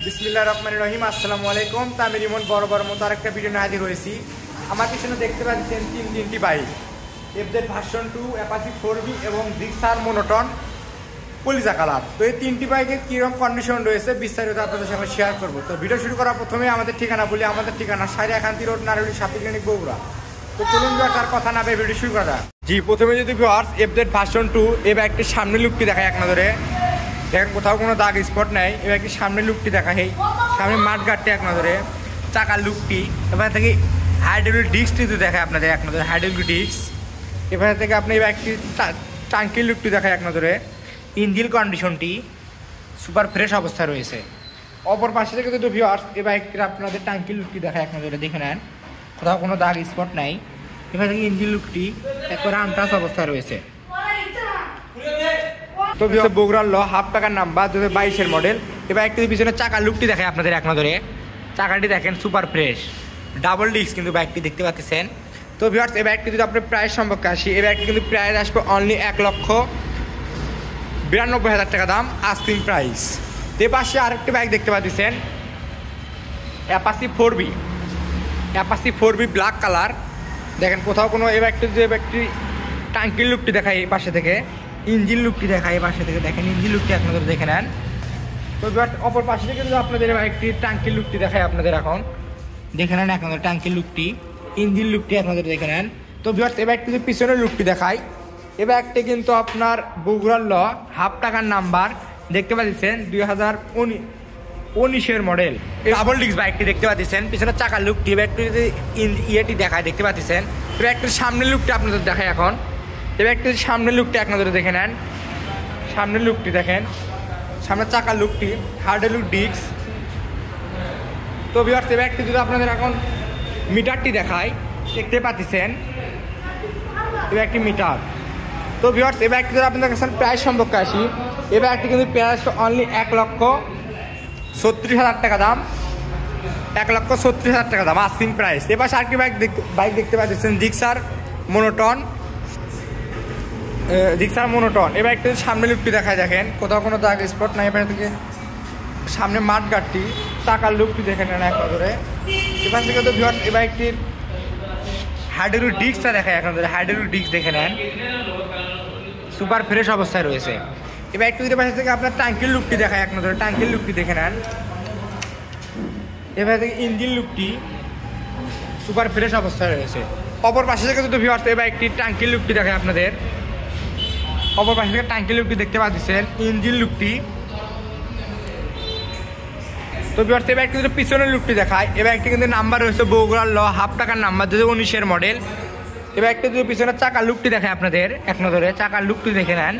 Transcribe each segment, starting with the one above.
বিসমিল্লাহির রহমানির রহিম। আসসালামু আলাইকুম। তা আমি রিমন বড় মতো আরেকটা ভিডিও নিয়ে হাজির হয়েছি। আমার পিছনে দেখতে পাচ্ছেন তিনটি bike, FZ version 2, Apache 4V এবং জিক্সার মোনোটন কলিজা কালার। তো এই তিনটি বাইকের কীরকম কন্ডিশন রয়েছে বিস্তারিত আপনাদের সঙ্গে শেয়ার করবো। তো ভিডিও শুরু করার প্রথমে আমাদের ঠিকানা বলি। আমাদের ঠিকানা সাইরাকান্তি রোড, নারুলি সাপি ক্লিনিক, বগুড়া। তো চলুন তার কথা না ভিডিও শুরু করা। জি, প্রথমে যদি ভিউয়ার্স এফজেড ভার্সন 2 এই বাইকটির সামনে লুকটি দেখায় এক নজরে। দেখেন কোথাও কোনো দাগ স্পট নাই। এবার একটি সামনে লুকটি দেখা, এই সামনে মাঠ গাড়টি এক নজরে, চাকার লুকটি। এবার থেকে হাইড্রোলিক ডিস্কটি দেখায় আপনাদের এক নজরে, হাইড্রোলিক ডিস্ক। এবার থেকে আপনি এবার একটি টাঙ্কির লুকটি দেখায় এক নজরে। ইঞ্জিন কন্ডিশনটি সুপার ফ্রেশ অবস্থায় রয়েছে। অপর পাশে থেকে যদি ভিউয়ার্স এই বাইকটির আপনাদের টাঙ্কির লুকটি দেখায় এক নজরে, দেখে নেন কোথাও কোনো দাগ স্পট নাই। এবার থেকে ইঞ্জিন লুকটি একবারে আনটাচ অবস্থায় রয়েছে। তো বগুড়ার ল হাফ টাকার নাম্বার 2022-এর মডেল। এবার একটু পিছনে চাকার লুকটি দেখায় আপনাদের এক নজরে। চাকাটি দেখেন সুপার ফ্রেশ, ডাবল ডিস্ক কিন্তু বাইকটি দেখতে পাচ্ছেন। তো ভিউয়ার্স এই বাইকটি যদি আপনার প্রাইস সম্পর্কে আসি, এই বাইকটি কিন্তু প্রাইস আসবে অনলি 1,92,000 টাকা দাম, আস্কিং প্রাইস। এ পাশে আরেকটি বাইক দেখতে পাচ্ছেন, অ্যাপাচি 4V ব্ল্যাক কালার। দেখেন কোথাও কোনো এই বাইকটি যে বাইকটি টাঙ্কির লুকটি দেখায় এই পাশে থেকে, ইঞ্জিন লুকটি দেখায় এই পাশে থেকে, দেখেন ইঞ্জিন লুকটি আপনাদের দেখে নেন। তো অপর পাশে থেকে যদি আপনাদের বাইকটি টাঙ্কির লুকটি দেখায় আপনাদের এখন দেখে নেন আপনাদের টাঙ্কির লুকটি, ইঞ্জিন লুকটি আপনাদের দেখে নেন। তো ভিউয়ার্স এই বাইকটি যদি পিছনের লুকটি দেখায়, এই বাইকটি কিন্তু আপনার বগুড়ার ল হাফ টাকার নাম্বার দেখতে পাচ্ছেন, 2019-এর মডেল ডাবল ডিস্ক বাইকটি দেখতে পাচ্ছেন। পিছনে চাকার লুকটি বাইকটি যদি ইয়েটি দেখায় দেখতে পাচ্ছেন। এই বাইকটির সামনের লুকটি আপনাদের দেখায় এখন। এই বাইকটির সামনের লুকটি আপনাদের দেখে নেন, সামনের লুকটি দেখেন, সামনের চাকার লুকটি হাইড্রোলিক ডিস্ক। তো ভিউয়ার্স এই বাইকটি যদি আপনাদের এখন মিটারটি দেখায় দেখতে পাচ্ছেন, এই বাইকটি মিটার। তো ভিউয়ার্স এই বাইকটি যদি আপনাদের কাছে প্রাইস সম্পর্কে আসি, এই বাইকটি কিন্তু প্রাইস অনলি 1,36,000 টাকা দাম, 1,36,000 টাকা দাম আস্কিং প্রাইস। এবার আরেকটি বাইক দেখতে পাচ্ছেন, জিক্সার মোনোটন। এই বাইকটি সামনে লুকটি দেখায় দেখেন কোথাও কোনো দাগ স্পট নাই। এবার থেকে সামনে মাঠ গাড়টি, টাকার লুকটি দেখে নেন এক নজরে। এবার থেকে তো ভিউয়ার্স এই বাইকটির হাইড্রোলিক ডিস্কটা দেখায় এক নজরে, হাইড্রোলিক ডিস্ক দেখে নেন সুপার ফ্রেশ অবস্থায় রয়েছে। এই বাইকটি যদি পাশে থেকে আপনার টাঙ্কির লুকটি দেখায় এক নজরে, টাঙ্কির লুকটি দেখে নেন। এবার থেকে ইঞ্জিন লুকটি সুপার ফ্রেশ অবস্থায় রয়েছে। অপর পাশে থেকে যদি ভিউয়ার্স এই বাইকটির টাঙ্কির লুকটি দেখায় আপনাদের, অপর পাশে থেকে টাঙ্কির লুকটি দেখতে পাচ্ছেন, ইঞ্জিন লুকটি। তো ভিউয়ার্স এই বাইকটি যদি পিছনের লুকটি দেখায়, এই বাইকটি কিন্তু নাম্বার রয়েছে বগুড়ার ল হাফ টাকার নাম্বার 2019-এর মডেল। এই বাইকটি যদি পিছনের চাকার লুকটি দেখায় আপনাদের এক নজরে, চাকার লুকটি দেখে নেন,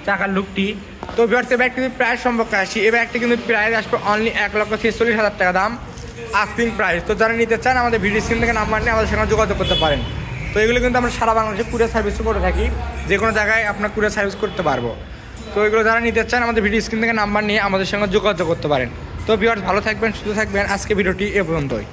চাকার লুকটি। তো ভিউয়ার্স এই বাইকটি যদি প্রাইস সম্পর্কে আসি, এই বাইকটি কিন্তু প্রাইস আসবে অনলি 1,46,000 টাকা দাম, আস্কিং প্রাইস। তো যারা নিতে চান আমাদের ভিডিও স্ক্রিন থেকে নাম্বার নিয়ে আমাদের সঙ্গে যোগাযোগ করতে পারেন। তো এগুলো কিন্তু আমরা সারা বাংলাদেশে কুরিয়ার সার্ভিসও করে থাকি, যে কোনো জায়গায় আপনার কুরিয়ার সার্ভিস করতে পারবো। তো এগুলো যারা নিতে চান আমাদের ভিডিও স্ক্রিন থেকে নাম্বার নিয়ে আমাদের সঙ্গে যোগাযোগ করতে পারেন। তো ভিউয়ার্স ভালো থাকবেন, সুস্থ থাকবেন। আজকে ভিডিওটি এ পর্যন্তই।